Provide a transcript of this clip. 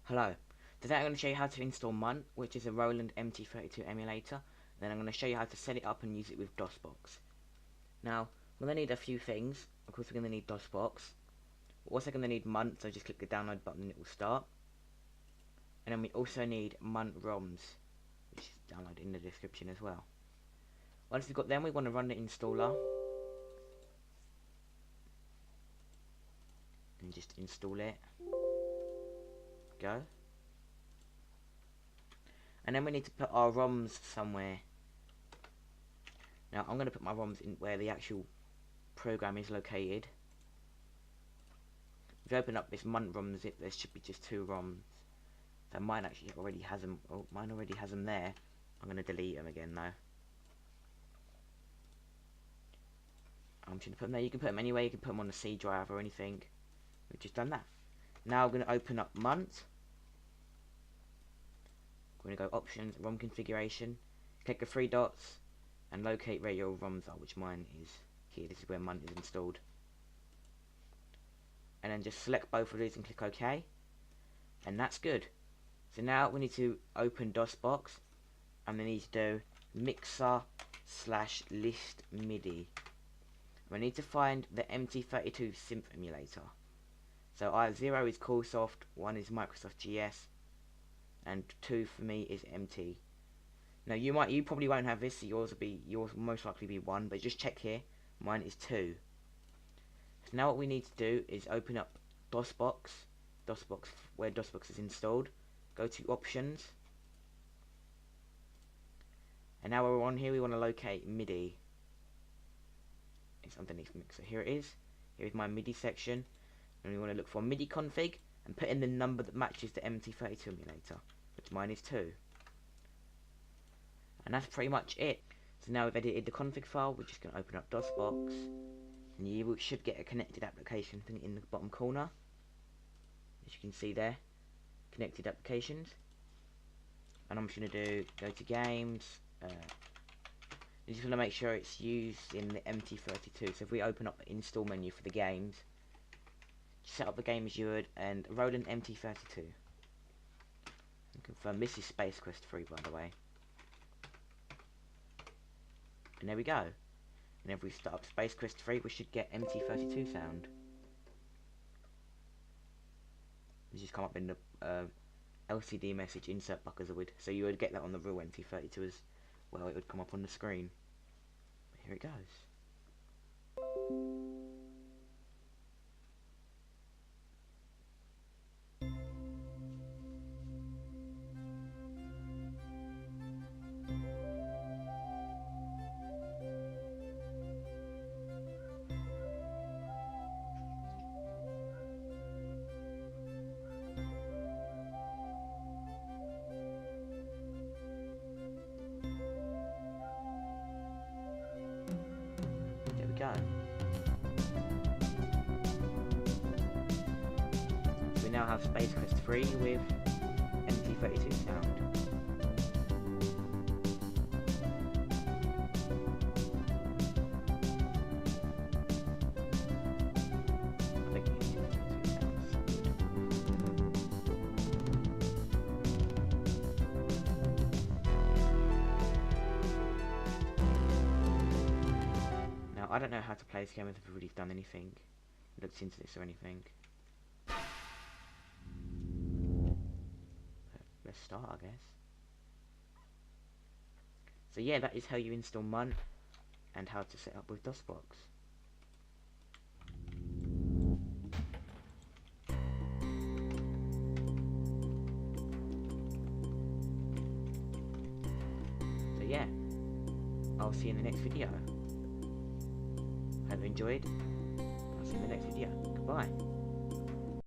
Hello, today I'm going to show you how to install Munt, which is a Roland MT-32 emulator. Then I'm going to show you how to set it up and use it with DOSBox. Now, we're going to need a few things. Of course, we're going to need DOSBox. We're also going to need Munt, so just click the download button and it will start. And then we also need Munt ROMs, which is downloaded in the description as well. Once we've got them, we want to run the installer. And just install it. Go. And then we need to put our ROMs somewhere. Now I'm going to put my ROMs in where the actual program is located. If you open up this Munt ROM zip, there should be just 2 ROMs. So mine actually already has them. Oh, mine already has them there. I'm going to delete them again now. I'm just going to put them there. You can put them anywhere. You can put them on the C drive or anything. We've just done that. Now I'm going to open up Munt. We're going to go options, ROM configuration, click the 3 dots and locate where your ROMs are, which mine is here. This is where Munt is installed. And then just select both of these and click OK. And that's good. So now we need to open DOSBox and we need to do mixer/listmidi. We need to find the MT-32 synth emulator. So 0 is CallSoft, 1 is Microsoft GS, and 2 for me is MT. Now you probably won't have this, so yours will most likely be 1, but just check here. Mine is 2. So now what we need to do is open up DOSBox, where DOSBox is installed. Go to options, and now we're on here. We want to locate Midi. It's underneath Mixer. Here it is. Here is my Midi section, and we want to look for midiconfig and put in the number that matches the MT-32 emulator, which mine is 2. And that's pretty much it. So now we've edited the config file, we're just going to open up DOSBox, and you should get a connected application thing in the bottom corner, as you can see there, connected applications. And I'm just going to go to games, you just want to make sure it's used in the MT-32. So if we open up the install menu for the games, set up the game as you would, and Roland MT-32. And confirm this is Space Quest 3, by the way. And there we go. And if we start up Space Quest 3, we should get MT-32 sound. It's just come up in the LCD message, insert buckers would. So you would get that on the real MT-32 as well. It would come up on the screen. But here it goes. Go. So we now have Space Quest 3 with MT-32 sound. I think MT-32 sounds good. I don't know how to play this game, if I've really done anything, looked into this or anything. But let's start, I guess. So yeah, that is how you install Munt and how to set up with DOSBox. So yeah, I'll see you in the next video. Hope you enjoyed. I'll see you in the next video. Goodbye.